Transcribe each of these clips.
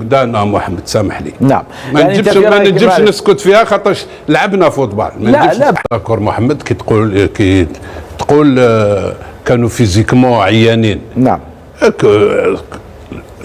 دانا محمد سامح لي. نعم. ما يعني نجمش نسكت فيها خاطرش لعبنا فوتبال. لا داكور محمد كي تقول كانوا فيزيكمون عيانين. نعم.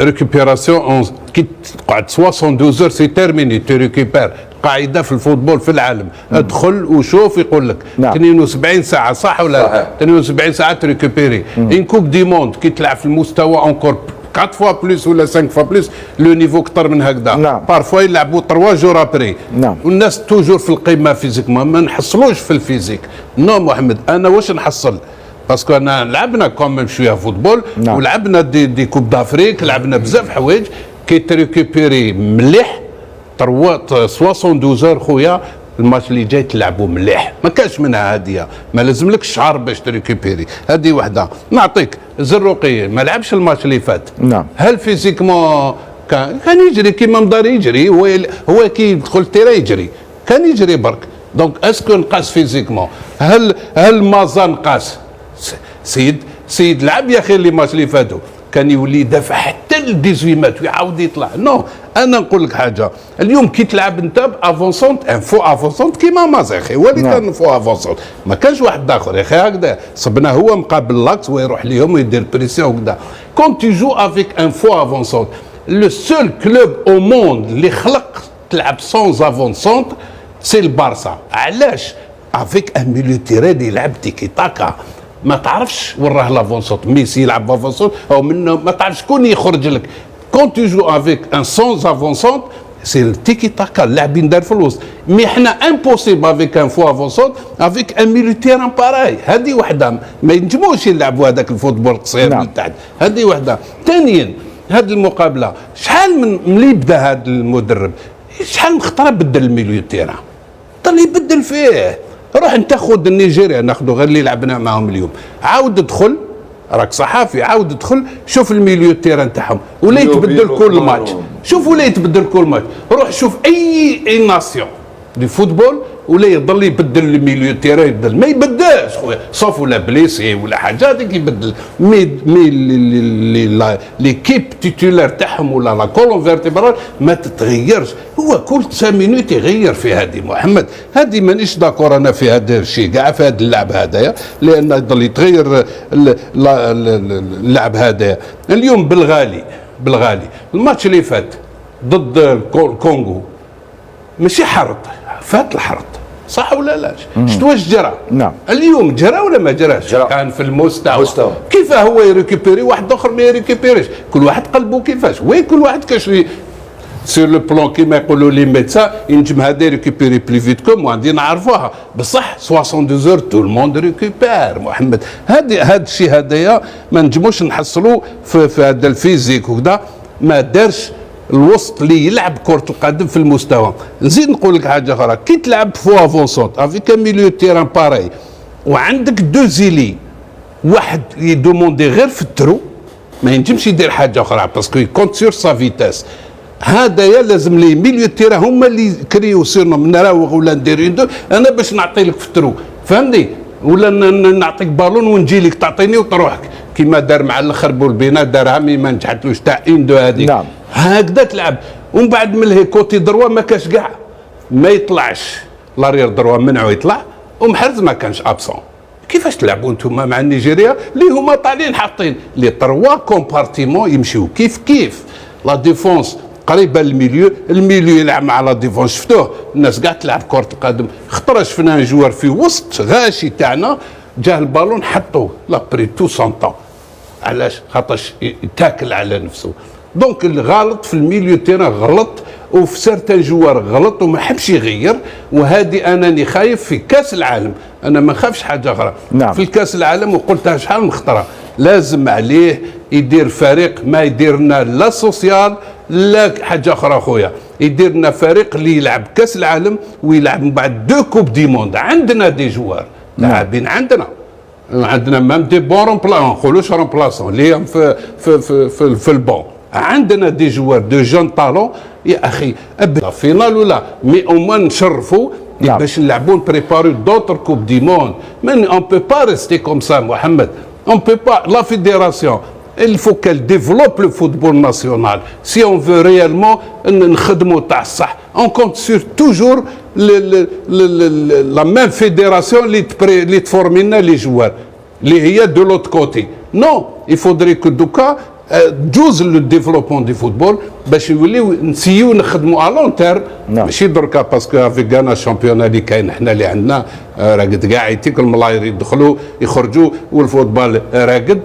ريكوبيراسيون كي تقعد 72 اور سي تيرميني تو ريكوبير. قاعده في الفوتبول في العالم ادخل وشوف يقول لك 72 ساعه صح ولا لا؟ 72 ساعه تريكوبيري. ان كوب دي موند كي تلعب في المستوى اونكور 4 فوا بلوس ولا 5 فوا بلوس لو نيفو اكثر من هكذا. نعم. بارفوا يلعبوا 3 جور ابري. نعم. والناس توجور في القمه فيزيكمون ما نحصلوش في الفيزيك. نو محمد انا واش نحصل؟ باسكو انا لعبنا كوميم شويه فوتبول. نعم. ولعبنا دي كوب دافريك لعبنا بزاف حوايج كي تريكوبيري مليح 72 اور خويا الماتش اللي جاي تلعبوا مليح ما كانش منها هاديه ما لازملكش شعر باش تريكوبيري. هذه وحده. نعطيك زروقي ما لعبش الماتش اللي فات. نعم. هل فيزيكمون كان يجري كيما مدار يجري هو كي يدخل تيرا يجري كان يجري برك. دونك اسكو نقاس فيزيكمون هل مازا نقاس سيد لعب يا اخي اللي ماتش اللي فاتوا كان يولي يدافع حتى ل 18 مات ويعاود يطلع. نو انا نقول لك حاجه اليوم كي تلعب انت افونسونت ان فو افونسونت كيما مازا اخي هو اللي كان فو افونسونت ما كانش واحد اخر يا اخي هكذا صبنا هو مقابل لاكس ويروح ليهم ويدير بريسيون هكذا. كون تي جو افيك ان فو افونسونت لو سول كلوب او موند اللي خلق تلعب سونز افونسونت سي البارسا. علاش؟ افيك ان ميليو تيران يلعب تيكي تاكا ما تعرفش وين راه لافونسونت. ميسي يلعب افونسونت او منه ما تعرفش شكون يخرج لك. كون تي جو افيك ان سونز افونسونت سي التيكي تاكا اللاعبين دار في الوسط. مي حنا امبوسيبل افيك ان فو افونسونت افيك ان ميليو تيران باراي. هذه وحده ما ينجموش يلعبوا هذاك الفوتبول القصير من تحت. هذه وحده. ثانيا هذه المقابله شحال من ملي بدا هذا المدرب شحال من خطره بدل الميليو تيران ضل يبدل فيه. روح انت خذ النيجيريا ناخذوا غير اللي لعبنا معهم اليوم عاود ادخل راك صحافي عاود ادخل شوف الميليو تيران تاعهم ولا يتبدل كل ماتش. شوف ولا يتبدل كل ماتش. روح شوف اي ناسيون دي فوتبول ولا يضل يبدل الميليو تيران يبدل ما يبدلش خويا صوف ولا بليسي ولا حاجه هذيك يبدل. مي ليكيب تيتولار تاعهم ولا لا كولون فيرتيبرال ما تتغيرش. هو كل 9 مينوت يغير في هذه محمد. هذه مانيش داكور انا في هذا الشيء كاع في هذا اللعب هذايا لان يضل يتغير اللعب هذايا. اليوم بالغالي الماتش اللي فات ضد الكونغو ماشي حرط فات الحرط صح ولا لا؟ شفت واش جرى؟ نعم. اليوم جرى ولا ما جراش؟ كان في المستوى. كيف هو يريكوبيري واحد اخر ما يريكوبيريش. كل واحد قلبه كيفاش وين كل واحد كاش سير لو بلون كيما يقولوا لي ميدسان ينجم هذا يريكوبيري بلي فيت كوم وعندي نعرفوها بصح 72 اور تو الموند ريكوبير محمد. هذا الشيء هذايا ما نجموش نحصلوا في هذا الفيزيك وكذا ما دارش الوسط اللي يلعب كرة القدم في المستوى. نزيد نقول لك حاجه اخرى كي تلعب فو افونسونت افيك ميليو تيران باراي وعندك دو زيلي واحد يدوموندي غير في الترو ما ينجمش يدير حاجه اخرى باسكو يكونت سور سا فيتاس. هذايا لازم لي ميليو تيران هما اللي كريو سيرنهم نراوغ ولا ندير انا باش نعطي لك في الترو فهمني ولا نعطيك بالون ونجي لك تعطيني وتروحك كيما دار مع الاخر بولبينا دارها مي ما نجحتلوش تاع اندو هذيك. نعم. هكذا تلعب ومن بعد من هي كوتي دروا ما كاش كاع ما يطلعش لارير دروا منعو يطلع ومحرز ما كانش ابسون. كيفاش تلعبوا انتم مع نيجيريا اللي هما طالعين حاطين لي 3 كومبارتيمون يمشيو كيف لا ديفونس قريبه الميليو يلعب مع لا ديفونس. شفتوه الناس كاع تلعب كره القدم خطره شفنا ان جوار في وسط غاشي تاعنا جاه البالون حطوه لا بري تو سون طون. علاش؟ خاطرش يتاكل على نفسه. دونك الغلط في الميليو تيران غلط وفي سارتان جوار غلط وما حبش يغير. وهذه انني خايف في كاس العالم انا ما نخافش حاجه اخرى. نعم. في الكاس العالم وقلتها شحال من خطره لازم عليه يدير فريق ما يديرنا لا سوسيال لا حاجه اخرى خويا. يدير لنا فريق اللي يلعب كاس العالم ويلعب من بعد 2 كوب دي موند. عندنا دي جوار لاعبين عندنا مام دي بون رومبلاسون ما نقولوش رومبلاسون اللي هم في البون. عندنا دي جوار دو جون طالون يا اخي لا فينال ولا مي او موان نشرفوا باش نلعبوا بريباريو دوتر كوب دي موند. من اون بو با ريستي كوم سا محمد اون بو با لا فيديراسيون il faut qu'elle développe le football national. Si on veut réellement نخدموا تاع الصح. On compte sur toujours la même fédération اللي تفورمي لنا لي جوار اللي هي de l'autre côté. Non, il faudrait que دوكا تجوز لو ديفلوبمون دي فوتبول باش يوليو نسيو نخدموا على لون تير ماشي دركا باسكو افيك انا الشامبيون اللي كاين حنا اللي عندنا راقد كاع يتيك الملاير يدخلوا يخرجوا والفوتبال راقد.